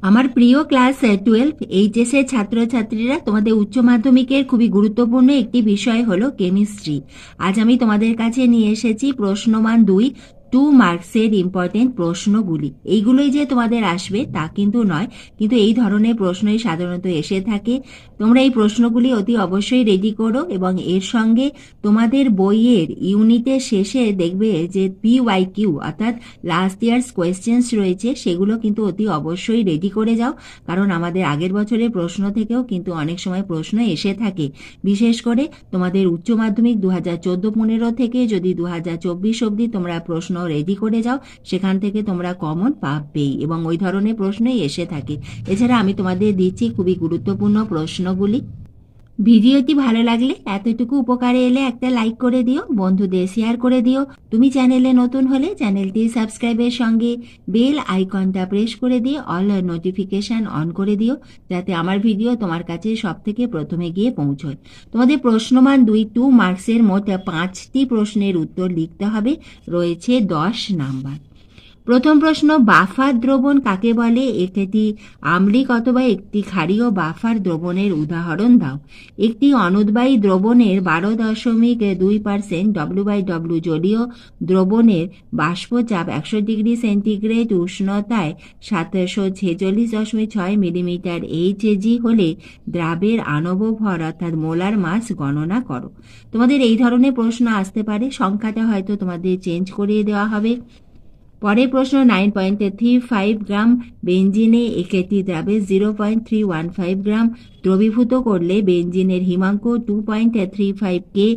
আমার প্রিয় class 12 HS এর ছাত্রছাত্রীরা, তোমাদের উচ্চ মাধ্যমিকের খুবই গুরুত্বপূর্ণ একটি বিষয় হলো কেমিস্ট্রি। আজ আমি তোমাদের কাছে নিয়ে এসেছি প্রশ্নমান 2 মার্কসের ইম্পর্টেন্ট প্রশ্নগুলি। এইগুলোই যে তোমাদের আসবে তা কিন্তু নয়, কিন্তু এই ধরনের প্রশ্নই সাধারণত এসে থাকে। তোমরা এই প্রশ্নগুলি অতি অবশ্যই রেডি করো এবং এর সঙ্গে তোমাদের বইয়ের ইউনিটের শেষে দেখবে যে PYQ অর্থাৎ লাস্ট ইয়ার্স কোয়েশ্চেন্স রয়েছে, সেগুলো কিন্তু অতি অবশ্যই রেডি করে যাও, কারণ আমাদের আগের বছরের প্রশ্ন থেকেও কিন্তু অনেক সময় প্রশ্ন এসে থাকে। বিশেষ করে তোমাদের উচ্চ মাধ্যমিক 2014-15 থেকে যদি 2024 অবধি তোমরা প্রশ্ন রেডি করে যাও, সেখান থেকে তোমরা কমন পাবেই এবং ওই ধরনের প্রশ্নই এসে থাকে। এছাড়া আমি তোমাদের দিচ্ছি খুবই গুরুত্বপূর্ণ প্রশ্নগুলি। ভিডিওটি ভালো লাগলে, এতটুকু উপকারে এলে একটা লাইক করে দিও, বন্ধুদের শেয়ার করে দিও। তুমি চ্যানেলে নতুন হলে চ্যানেলটি সাবস্ক্রাইবের সঙ্গে বেল আইকনটা প্রেস করে দিয়ে অল নোটিফিকেশন অন করে দিও, যাতে আমার ভিডিও তোমার কাছে সব থেকে প্রথমে গিয়ে পৌঁছয়। তোমাদের প্রশ্নমান 2 মার্কসের মোট 5টি প্রশ্নের উত্তর লিখতে হবে, রয়েছে 10 নাম্বার। প্রথম প্রশ্ন, বাফার দ্রবণ কাকে বলে? একটি আম্লিক অথবা একটি ক্ষারীয় বাফার দ্রবণের উদাহরণ দাও। একটি অনুদ্বায়ী দ্রবণের 12.2% W/W জলীয় দ্রবণের বাষ্পচাপ 100 ডিগ্রি সেন্টিগ্রেড উষ্ণতায় 746.6 মিলিমিটার Hg হলে দ্রাবের আণব ভর অর্থাৎ মোলার মাস গণনা করো। তোমাদের এই ধরনের প্রশ্ন আসতে পারে, সংখ্যাটা হয়তো তোমাদের চেঞ্জ করিয়ে দেওয়া হবে। পরের প্রশ্ন, 9.35 গ্রাম বেঞ্জিনে একটি দ্রাবে 0.315 গ্রাম দ্রবীভূত করলে বেঞ্জিনের হিমাঙ্ক 2.35 কে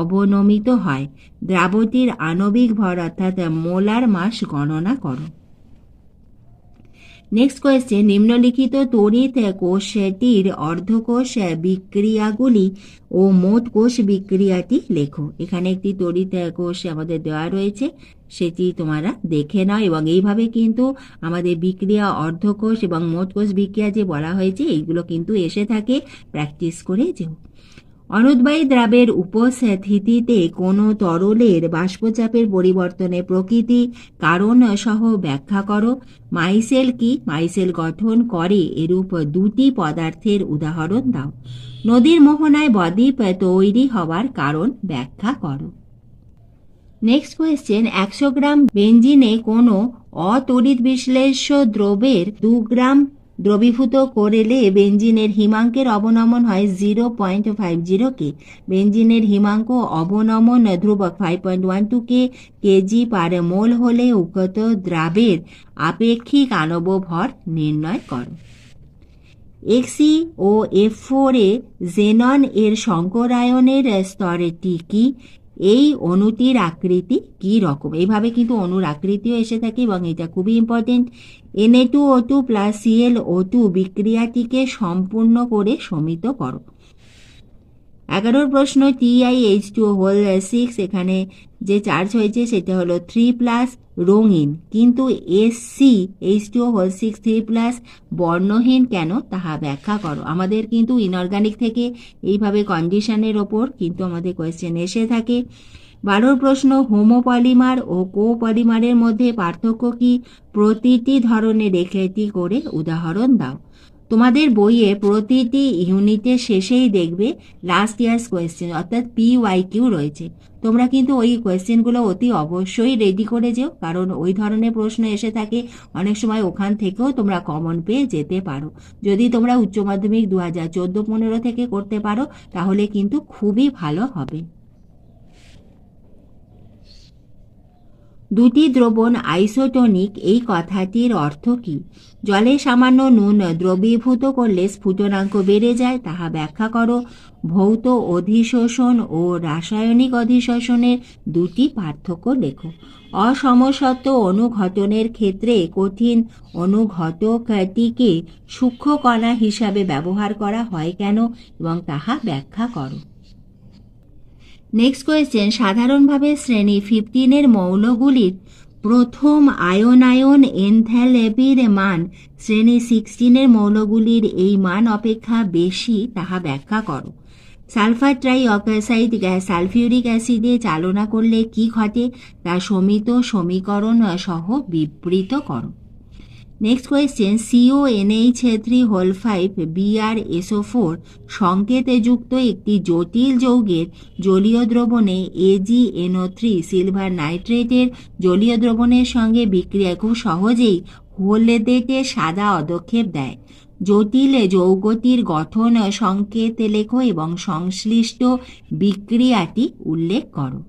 অবনমিত হয়। দ্রাবটির আণবিক ভর অর্থাৎ মোলার মাস গণনা করো। নেক্সট কোয়েশ্চেন, নিম্নলিখিত তড়িৎ কোষটির অর্ধকোষ বিক্রিয়াগুলি ও মোট কোষ বিক্রিয়াটি লেখো। এখানে একটি তড়িৎ কোষ আমাদের দেওয়া রয়েছে, সেটি তোমরা দেখে নাও এবং এইভাবে কিন্তু আমাদের বিক্রিয়া, অর্ধকোষ এবং মোট কোষ বিক্রিয়া যে বলা হয়েছে এইগুলো কিন্তু এসে থাকে, প্র্যাকটিস করে যেও। অনুদ্বায়ী দ্রাবের উপস্থিতিতে কোনো তরলের বাষ্পচাপের পরিবর্তনের প্রকৃতি কারণ সহ ব্যাখ্যা করো। মাইসেল কি? মাইসেল গঠন করে এরূপ দুটি পদার্থের উদাহরণ দাও। নদীর মোহনায় বদ্বীপ তৈরি হওয়ার কারণ ব্যাখ্যা করো। নেক্সট কোয়েশ্চেন, 100 গ্রাম বেঞ্জিনে কোনো অতড়িৎ বিশ্লেষ্য দ্রবের 2 গ্রাম দ্রবীভূত করলে বেঞ্জিনের হিমাঙ্কের অবনমন হয় 0.50 কে। বেঞ্জিনের হিমাঙ্ক অবনমন ধ্রুবক 5.12 কে কেজি পার মোল হলে উক্ত দ্রাবের আপেক্ষিক আণব ভর নির্ণয় করো। XeO এ জেনন এর সংকরায়নের স্তরটি কি? এই অণুটির আকৃতি কি রকম? এইভাবে কিন্তু অণুর আকৃতিও এসে থাকে এবং এটা খুবই ইম্পর্টেন্ট। Na2O2 + ClO2 বিক্রিয়াটিকে সম্পূর্ণ করে শমিত করো। 11 প্রশ্ন, TiH2O6 এখানে যে চার্জ হয়েছে সেটা হলো 3+ রঙিন, কিন্তু ScH2O6 3+ বর্ণহীন কেন তাহা ব্যাখ্যা করো। আমাদের কিন্তু ইনঅর্গানিক থেকে এইভাবে কন্ডিশনের ওপর কিন্তু আমাদের কোয়েশ্চেন এসে থাকে। 12 প্রশ্ন, হোমোপলিমার ও কোপলিমারের মধ্যে পার্থক্য কি? প্রতিটি ধরনের একটি করে উদাহরণ দাও। তোমাদের বইয়ে প্রতিটি ইউনিটের শেষেই দেখবে লাস্ট ইয়ার্স কোয়েশ্চেন অর্থাৎ PYQ রয়েছে। তোমরা কিন্তু ওই কোয়েশ্চেনগুলো অতি অবশ্যই রেডি করে যেও, কারণ ওই ধরনের প্রশ্ন এসে থাকে, অনেক সময় ওখান থেকেও তোমরা কমন পেয়ে যেতে পারো। যদি তোমরা উচ্চ মাধ্যমিক 2014-15 থেকে করতে পারো তাহলে কিন্তু খুবই ভালো হবে। দুটি দ্রবণ আইসোটনিক, এই কথাটির অর্থ কি? জলে সামান্য নুন দ্রবীভূত করলে স্ফুটনাঙ্ক বেড়ে যায়, তাহা ব্যাখ্যা করো। ভৌত অধিশোষণ ও রাসায়নিক অধিশোষণের দুটি পার্থক্য লেখো। অসমসত্ব অনুঘটনের ক্ষেত্রে কঠিন অনুঘটকটিকে সূক্ষ্ম কণা হিসাবে ব্যবহার করা হয় কেন এবং তাহা ব্যাখ্যা করো। নেক্সট কোয়েশ্চেন, সাধারণভাবে শ্রেণী 15 মৌলগুলির প্রথম আয়নায়ন এনথালপির মান শ্রেণী 16 মৌলগুলির এই মান অপেক্ষা বেশি, তাহা ব্যাখ্যা করো। Sulphur trioxide gas sulphuric অ্যাসিডে চালনা করলে কি ঘটে তা সমিত সমীকরণ সহ বিবৃত করো। নেক্সট কোয়েশ্চেন CONH3 BrSO4 সংকেতে যুক্ত একটি জটিল যৌগের জলীয় দ্রবণে AgNO3 সিলভার নাইট্রেটের জলীয় দ্রবণের সঙ্গে বিক্রিয়ায় খুব সহজেই হলদেটে সাদা পদক্ষেপ দেয়। জটিল যৌগটির গঠন সংকেত লেখো এবং সংশ্লিষ্ট বিক্রিয়াটি উল্লেখ করো।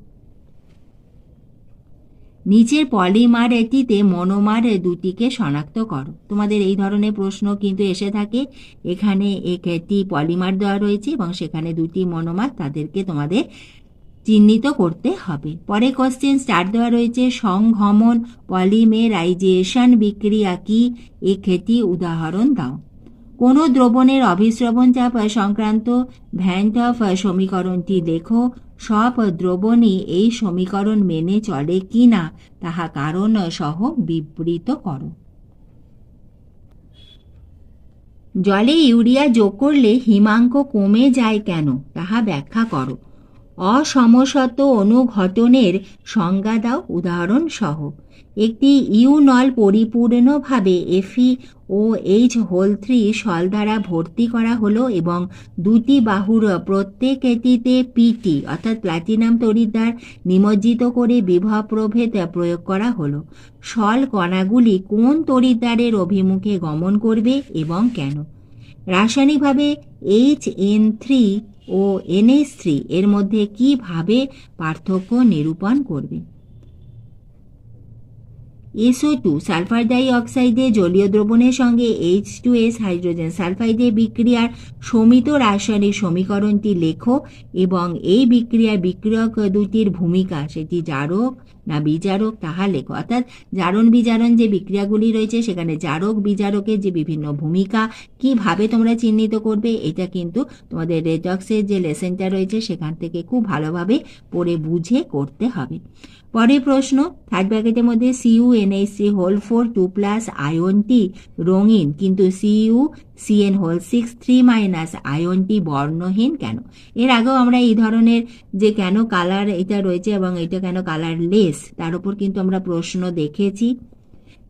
নিচের পলিমার এটিতে মনোমার দুটিকে শনাক্ত করো। তোমাদের এই ধরনের প্রশ্ন কিন্তু এসে থাকে। এখানে একটি পলিমার দেওয়া রয়েছে এবং সেখানে দুটি মনোমার, তাদেরকে তোমাদের চিহ্নিত করতে হবে। পরে কোশ্চেন স্টার দেওয়া রয়েছে সংহমন পলিমেরাইজেশন বিক্রিয়া কি, একটি উদাহরণ দাও। কোনো দ্রবণের অভিস্রবণ চাপ সংক্রান্ত ভ্যান্ট অফ সমীকরণটি লেখো। সব দ্রবণই এই সমীকরণ মেনে চলে কিনা তাহা কারণ সহ বিবৃত করো। জলে ইউরিয়া যোগ করলে হিমাঙ্ক কমে যায় কেন তাহা ব্যাখ্যা করো। অসমসত অনুঘটনের সংজ্ঞা দাও উদাহরণ সহ। একটি ইউনল পরিপূর্ণভাবে FeOH3 সল দ্বারা ভর্তি করা হলো এবং দুটি বাহুর প্রত্যেকটিতে PT অর্থাৎ প্লাটিনাম তড়িৎদ্বার নিমজ্জিত করে বিভব প্রভেদ প্রয়োগ করা হলো। সল কণাগুলি কোন তড়িৎদ্বারের অভিমুখে গমন করবে এবং কেন? রাসায়নিকভাবে HN3 ও NH3 এর মধ্যে কিভাবে পার্থক্য নিরূপণ করবে? SO2 সালফার ডাই অক্সাইডে জলীয় দ্রবণের সঙ্গে H2S হাইড্রোজেন সালফাইডে বিক্রিয়ার সমিত রাসায়নিক সমীকরণটি লেখো এবং এই বিক্রিয়ার বিক্রিয়ক দুটির ভূমিকা, সেটি জারক না বিজারক তাহা লেখো। অর্থাৎ জারণ বিজারণ যে বিক্রিয়াগুলি রয়েছে সেখানে জারক বিজারকের যে বিভিন্ন ভূমিকা কিভাবে তোমরা চিহ্নিত করবে, এটা কিন্তু তোমাদের রেডক্সের যে লেসেনটা রয়েছে সেখান থেকে খুব ভালোভাবে পড়ে বুঝে করতে হবে। পরের প্রশ্ন, থার্ড ব্র্যাকেটের মধ্যে CuNH3 2+ আয়নটি রঙিন কিন্তু CuCN6 3- আয়নটি বর্ণহীন কেন? এর আগেও আমরা এই ধরনের যে কেন কালার এটা রয়েছে এবং এটা কেন কালারলেস তার উপর কিন্তু আমরা প্রশ্ন দেখেছি।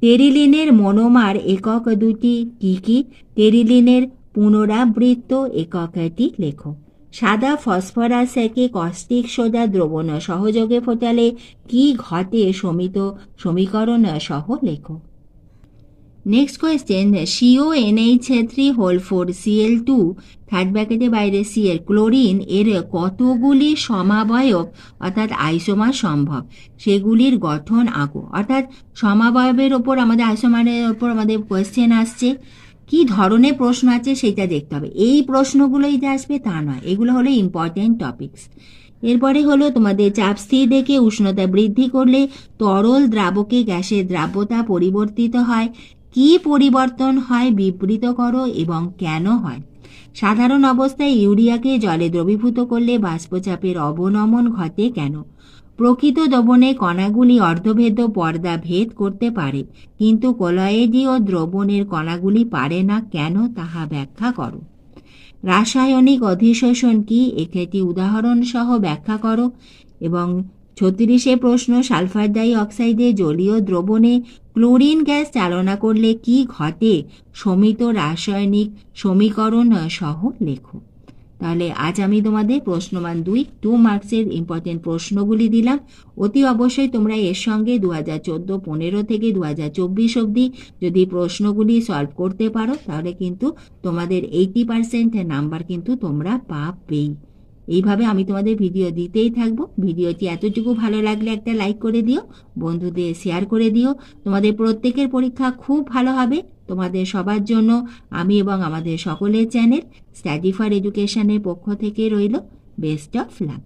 টেরিলিনের মনোমার একক দুটি কি কি? টেরিলিনের পুনরাবৃত্ত এককটি লেখো। সাদা ফসফরাসকে কস্টিক সোডা দ্রবণ সহযোগে ফোটালে কি ঘটে সমিত সমীকরণ সহ লেখো। Next question, CONH3 Cl2 third ব্র্যাকেটের বাইরে Cl ক্লোরিন এর কতগুলি সমাবয়ব অর্থাৎ আইসোমার সম্ভব সেগুলির গঠন আঁকো। অর্থাৎ সমাবয়বের ওপর আমাদের আইসোমারের ওপর আমাদের কোয়েশ্চেন আসছে, কি ধরনের প্রশ্ন আছে সেটা দেখতে হবে। এই প্রশ্নগুলোই যে আসবে তা নয়, এগুলো হলো ইম্পর্টেন্ট টপিকস। এরপরে হলো তোমাদের চাপ স্থির রেখে উষ্ণতা বৃদ্ধি করলে তরল দ্রাবকে গ্যাসের দ্রাব্যতা পরিবর্তিত হয়। কি পরিবর্তন হয় বিবৃত করো এবং কেন হয়? সাধারণ অবস্থায় ইউরিয়াকে জলে দ্রবীভূত করলে বাষ্পচাপের অবনমন ঘটে কেন? প্রকৃত দ্রবণে কণাগুলি অর্ধভেদ্য পর্দা ভেদ করতে পারে কিন্তু কলয়েডীয় দ্রবণের কণাগুলি পারে না কেন তাহা ব্যাখ্যা করো। রাসায়নিক অধিশোষণ কি? একটি উদাহরণ সহ ব্যাখ্যা করো। এবং 36 প্রশ্ন, সালফার ডাই অক্সাইডে জলীয় দ্রবণে ক্লোরিন গ্যাস চালনা করলে কি ঘটে সমিত রাসায়নিক সমীকরণ সহ লেখো। তাহলে আজ আমি তোমাদের প্রশ্নমান 2 মার্কসের ইম্পর্টেন্ট প্রশ্নগুলি দিলাম। অতি অবশ্যই তোমরা এর সঙ্গে 2014-15 থেকে 2024 অবধি যদি প্রশ্নগুলি সলভ করতে পারো তাহলে কিন্তু তোমাদের 80% নাম্বার কিন্তু তোমরা পাবেই। এইভাবে আমি তোমাদের ভিডিও দিতেই থাকবো। ভিডিওটি এতটুকু ভালো লাগলে একটা লাইক করে দিও, বন্ধুদের শেয়ার করে দিও। তোমাদের প্রত্যেকের পরীক্ষা খুব ভালো হবে। তোমাদের সবার জন্য আমি এবং আমাদের সকলের চ্যানেল স্টাডি ফর এডুকেশনের পক্ষ থেকে রইল বেস্ট অফ লাক।